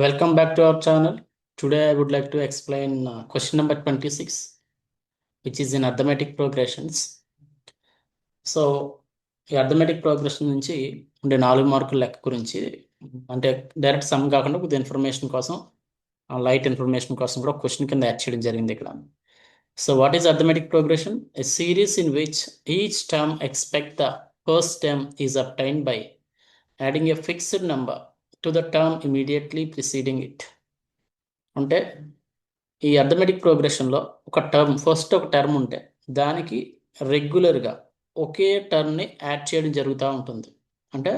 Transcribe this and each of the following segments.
Welcome back to our channel. Today I would like to explain question number 26, which is in arithmetic progressions. So ఈ arithmetic progression నుంచి ఉండే 4 మార్కుల లెక్క గురించి అంటే డైరెక్ట్ సమ్ కాకుండా కొద్ది ఇన్ఫర్మేషన్ కోసం లైట్ ఇన్ఫర్మేషన్ కోసం కూడా క్వశ్చన్ కింద యాడ్ చేయడం జరిగింది ఇక్కడ. So what is arithmetic progression? A series in which each term expect the first term is obtained by adding a fixed number to the term immediately preceding it. అంటే ఈ arithmetic ప్రోగ్రెషన్లో first ఒక term ఉంటే దానికి రెగ్యులర్గా ఒకే టర్మ్ని add చేయడం జరుగుతూ ఉంటుంది. అంటే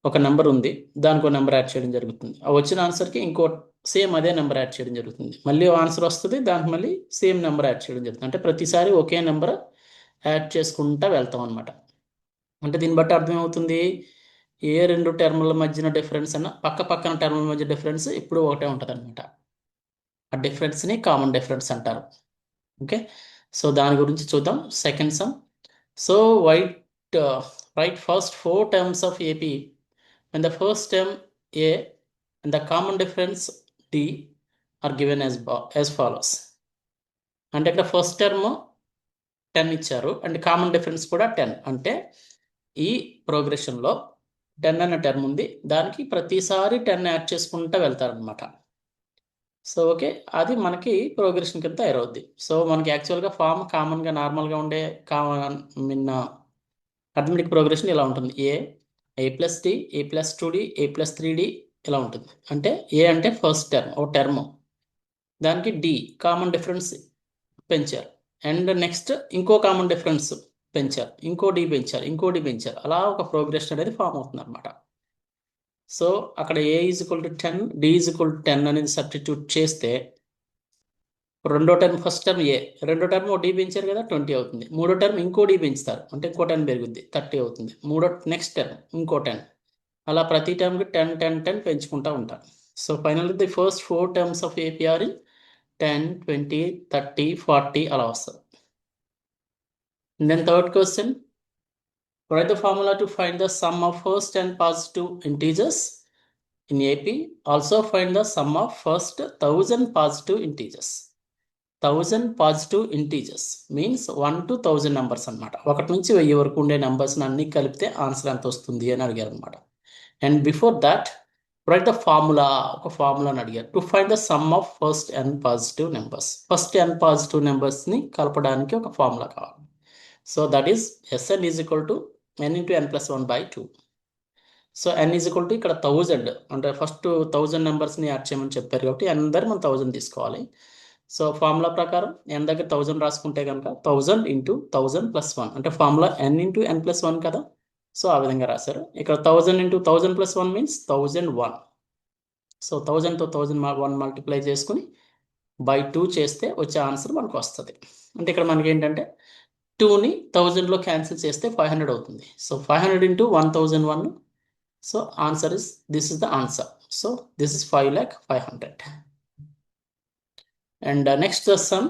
ఒక నెంబర్ ఉంది, దానికి ఒక నెంబర్ యాడ్ చేయడం జరుగుతుంది. ఆ వచ్చిన ఆన్సర్కి ఇంకో సేమ్ అదే నెంబర్ యాడ్ చేయడం జరుగుతుంది. మళ్ళీ ఆన్సర్ వస్తుంది, దానికి మళ్ళీ సేమ్ నెంబర్ యాడ్ చేయడం జరుగుతుంది. అంటే ప్రతిసారి ఒకే నెంబర్ యాడ్ చేసుకుంటూ వెళ్తాం అనమాట. అంటే దీన్ని బట్టి అర్థమవుతుంది, ఏ రెండు టర్ముల మధ్యన డిఫరెన్స్ అన్న పక్కన టర్ముల మధ్య డిఫరెన్స్ ఇప్పుడు ఒకటే ఉంటుంది అనమాట. ఆ డిఫరెన్స్ని కామన్ డిఫరెన్స్ అంటారు. ఓకే, సో దాని గురించి చూద్దాం. Second some. So right first 4 terms of AP when the first term A and the common difference D are given as follows. అంటే ఇక్కడ ఫస్ట్ టర్మ్ 10 ఇచ్చారు అండ్ కామన్ డిఫరెన్స్ కూడా 10. అంటే ఈ ప్రోగ్రెషన్లో 10 అనే టర్మ్ ఉంది, దానికి ప్రతిసారి 10 యాడ్ చేసుకుంటూ వెళ్తారనమాట. సో ఓకే, అది మనకి ప్రోగ్రెషన్ కింద తయారవుద్ది. సో మనకి యాక్చువల్గా ఫామ్ కామన్గా నార్మల్గా ఉండే అర్థమెటిక్ ప్రోగ్రెషన్ ఇలా ఉంటుంది. ఏ ప్లస్ డి, ఏ ప్లస్ 2D, ఏ ప్లస్ 3D ఇలా ఉంటుంది. అంటే ఏ అంటే ఫస్ట్ టర్మ్, ఓ టర్మ్, దానికి డి కామన్ డిఫరెన్స్ పెంచారు, అండ్ నెక్స్ట్ ఇంకో కామన్ డిఫరెన్స్ పెంచారు, ఇంకో డి పెంచారు, ఇంకో డి పెంచారు, అలా ఒక ప్రోగ్రెషన్ అనేది ఫామ్ అవుతుంది అనమాట. సో అక్కడ A is equal to 10, D is equal to 10 అనేది సబ్స్టిట్యూట్ చేస్తే రెండో టర్మ్ ఫస్ట్ టర్మ్ ఏ, రెండో టర్మ్ డి పెంచారు కదా 20 అవుతుంది. మూడో టర్మ్ ఇంకో డి పెంచుతారు, అంటే ఇంకో 10 పెరుగుద్ది, 30 అవుతుంది. నెక్స్ట్ టర్మ్ ఇంకో 10, అలా ప్రతి టర్మ్కి 10 10 10 పెంచుకుంటూ ఉంటారు. So finally the first 4 terms of APR 10, 20, 30, 40 అలా వస్తుంది. Then third question, write the formula to find the sum of first and positive integers in AP. Also find the sum of first 1000 positive integers. 1000 positive integers means 1 to 1000 numbers అనమాట. 1 నుంచి 1000 వరకు ఉండే నెంబర్స్ని అన్ని కలిపితే answer ఎంత వస్తుంది అని అడిగారు అనమాట. And before that write the formula, ఒక ఫార్ములాని అడిగారు to find the sum of first n positive numbers. First n positive నెంబర్స్ని కలపడానికి ఒక ఫార్ములా కావాలి. So that is Sn is equal to n into n+1/2. So n is equal to ఇక్కడ 1000, అంటే first 1000 నెంబర్స్ని add చేయమని చెప్పారు కాబట్టి n దగ్గర మనం 1000 తీసుకోవాలి. సో ఫార్ములా ప్రకారం n దగ్గర 1000 రాసుకుంటే కనుక 1000 ఇంటూ 1000 + 1, అంటే ఫార్ములా n ఇంటూ n+1 కదా. సో ఆ విధంగా రాశారు. ఇక్కడ 1000 ఇంటూ 1000 + 1 మీన్స్ 1001. సో 1000తో 1001 మల్టిప్లై చేసుకుని బై 2 చేస్తే వచ్చే ఆన్సర్ మనకు వస్తుంది. అంటే ఇక్కడ మనకి ఏంటంటే 2ని 1000లో క్యాన్సిల్ చేస్తే 500 అవుతుంది. So 500 into 1001. So answer this is the answer. So this is 5,500,000. And next sum,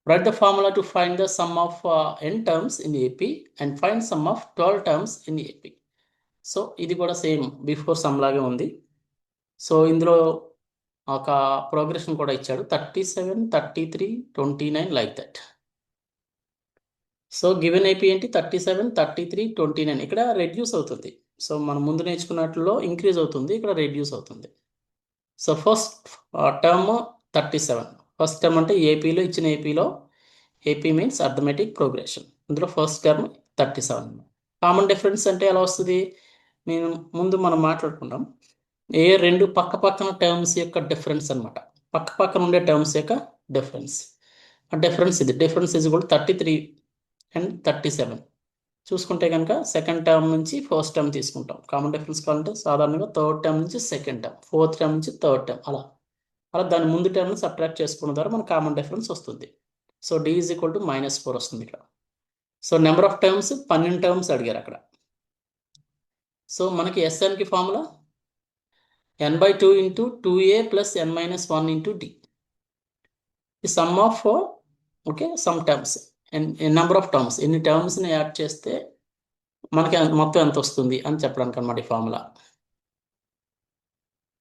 write the formula to find the sum of n terms in AP and find sum of 12 terms in AP. So ఇది కూడా same before some లాగే ఉంది. So ఇందులో ఒక progression కూడా ఇచ్చాడు 37, 33, 29 like that. So given AP ఏంటి 37, 33, 29 ఇక్కడ రెడ్యూస్ అవుతుంది. సో మనం ముందు నేర్చుకున్నట్లో ఇంక్రీజ్ అవుతుంది, ఇక్కడ రెడ్యూస్ అవుతుంది. So first term 37, first term అంటే ఏపీలో ఇచ్చిన ఏపీలో ఏపీ మీన్స్ అర్థమెటిక్ ప్రోగ్రెషన్, అందులో ఫస్ట్ టర్మ్ 37. కామన్ డిఫరెన్స్ అంటే ఎలా వస్తుంది, మనం మాట్లాడుకుంటాం. ఏ రెండు పక్కన టర్మ్స్ యొక్క డిఫరెన్స్ అనమాట, పక్కన ఉండే టర్మ్స్ యొక్క డిఫరెన్స్. ఆ డిఫరెన్స్ ఇది, డిఫరెన్స్ ఇది కూడా 33 and 37. చూసుకుంటే కనుక సెకండ్ టర్మ్ నుంచి ఫస్ట్ టర్మ్ తీసుకుంటాం. కామన్ డిఫరెన్స్ కావాలంటే సాధారణంగా థర్డ్ టర్మ్ నుంచి సెకండ్ టర్మ్, ఫోర్త్ టర్మ్ నుంచి థర్డ్ టర్మ్, అలా దాని ముందు టర్మ్ని సబ్ట్రాక్ట్ చేసుకున్న ద్వారా మనకు కామన్ డిఫరెన్స్ వస్తుంది. So D is equal to -4 వస్తుంది ఇక్కడ. So number of terms 12 terms అడిగారు అక్కడ. సో మనకి SNకి formula n/2 into 2a plus n-1 into D. ఈ sum of sum terms, number of terms, ఎన్ని టర్మ్స్ని యాడ్ చేస్తే మనకి మొత్తం ఎంత వస్తుంది అని చెప్పడానికి అనమాట ఈ formula.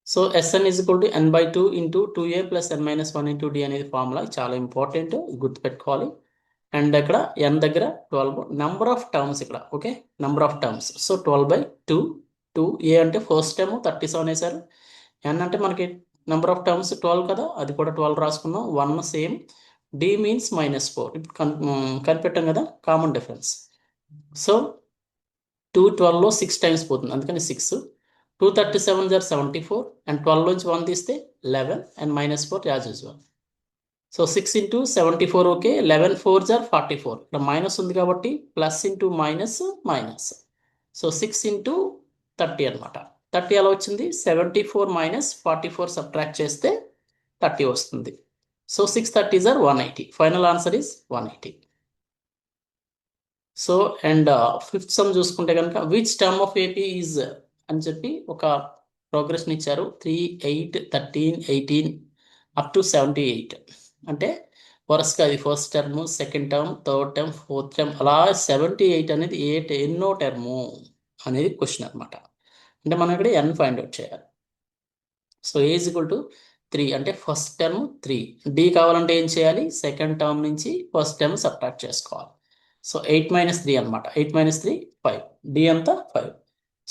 So Sn is equal to n by 2 into 2a plus n minus 1 into d అనేది ఫార్ములా చాలా ఇంపార్టెంట్, గుర్తుపెట్టుకోవాలి. అండ్ ఇక్కడ n దగ్గర 12 నెంబర్ ఆఫ్ టర్మ్స్ ఇక్కడ. Okay, number of terms. So 12 by 2, 2a అంటే ఫస్ట్ టర్మ్ 37 వేశారు. n అంటే మనకి నెంబర్ ఆఫ్ టర్మ్స్ 12 కదా, అది కూడా 12 రాసుకున్నాం. 1 సేమ్, d మీన్స్ -4. ఇప్పుడు కనిపెట్టాం కదా కామన్ డిఫరెన్స్. సో 2 12లో 6 టైమ్స్ పోతుంది, అందుకని 6. 237 are 74 and 12 నుంచి 1 తీస్తే 11 and -4 as usual. So 6 into 74 okay, 11 4s are 44. ఇక్కడ మైనస్ ఉంది కాబట్టి plus into minus minus. So 6 into 30 అనమాట. 30 ఎలా వచ్చింది? 74 minus 44 సబ్ట్రాక్ట్ చేస్తే 30 వస్తుంది. So 6 30s are 180. Final answer is 180. So and fifth sum చూసుకుంటే కనుక which term of AP is అని చెప్పి ఒక ప్రోగ్రెషన్ ఇచ్చారు. 3 8 13 18 అప్ టు 78. అంటే వరుసగా అది first term, second term, third term, fourth term, అలా 78 అనేది ఎన్నో టర్ము అనేది క్వశ్చన్ అనమాట. అంటే మనం ఇక్కడ n ఫైండ్ అవుట్ చేయాలి. So A is equal to 3 అంటే ఫస్ట్ టర్మ్ 3. డి కావాలంటే ఏం చేయాలి? సెకండ్ టర్మ్ నుంచి ఫస్ట్ టర్మ్ సబ్ట్రాక్ట్ చేసుకోవాలి. సో 8 - 3 అనమాట. 8 - 3 5. డి అంతా 5.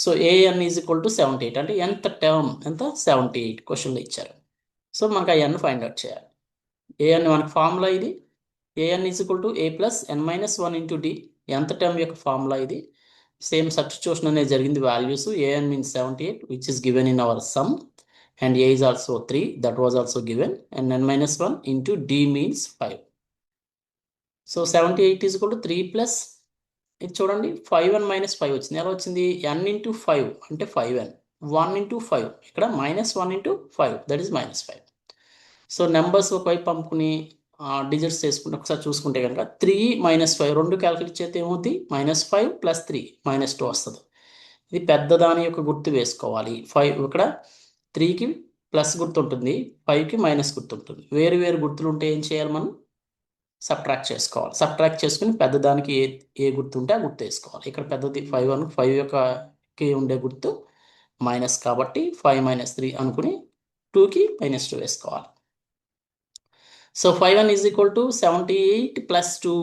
So AN is equal to 78 అంటే ఎంత టర్మ్ ఎంత? 78 క్వశ్చన్లో ఇచ్చారు. సో మనకు ఆ ఎన్ ఫైండ్ అవుట్ చేయాలి. ఏఎన్ మనకు ఫార్ములా ఇది. AN is equal to A plus n - 1 into D. ఎంత టర్మ్ యొక్క ఫార్ములా ఇది. సేమ్ సబ్స్టిట్యూషన్ అనేది జరిగింది. Values AN means 78 which is given in our sum, and a is also 3, that was also given, and n - 1 into d means 5. So 78 is equal to 3 plus, ఇది చూడండి 5n - 5 వచ్చింది. ఎలా వచ్చింది? n into 5 అంటే 5n, 1 into 5 ఇక్కడ -1 into 5 that is -5. So numbers ఒకవైపు పంపుకుని digits చేసుకుంటే ఒకసారి చూసుకుంటే కనుక 3 - 5 రెండు క్యాలిక్యులేట్ చేస్తే ఏమవుతుంది? -5 + 3 -2 వస్తుంది. ఇది పెద్ద దాని యొక్క గుర్తు వేసుకోవాలి. 5 ఇక్కడ 3కి ప్లస్ గుర్తు ఉంటుంది, 5కి మైనస్ గుర్తు ఉంటుంది. వేరు వేరు గుర్తులు ఉంటే ఏం చేయాలి? మనం సబ్ట్రాక్ట్ చేసుకోవాలి. సబ్ట్రాక్ట్ చేసుకుని పెద్దదానికి ఏ గుర్తు ఉంటే ఆ గుర్తు వేసుకోవాలి. ఇక్కడ పెద్దది 5 అను 5 యొక్కకి ఉండే గుర్తు మైనస్ కాబట్టి 5 - 3 అనుకుని 2కి -2 వేసుకోవాలి. So 5n is equal to 78 + 2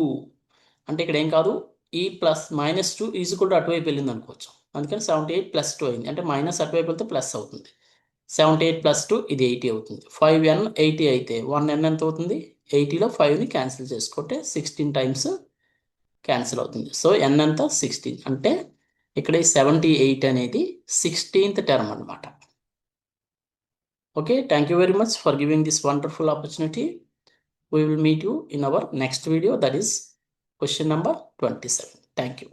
అంటే ఇక్కడ ఏం కాదు, ఈ ప్లస్ -2 ఈజ్ ఈక్వల్ టు అటువైపు వెళ్ళింది అనుకోవచ్చు. అందుకని 78 + 2 అయింది. అంటే మైనస్ అటువైపు వెళ్తే ప్లస్ అవుతుంది. 78 + 2 ఇది 80 అవుతుంది. 5n 80 అయితే 1n ఎంత అవుతుంది? 80లో 5ని క్యాన్సిల్ చేసుకుంటే 16 టైమ్స్ క్యాన్సిల్ అవుతుంది. సో n ఎంత? 16. అంటే ఇక్కడ ఈ 78 అనేది 16th టర్మ్ అనమాట. Okay, thank you very much for giving this wonderful opportunity. We will meet you in our next video, that is question number 27. Thank you.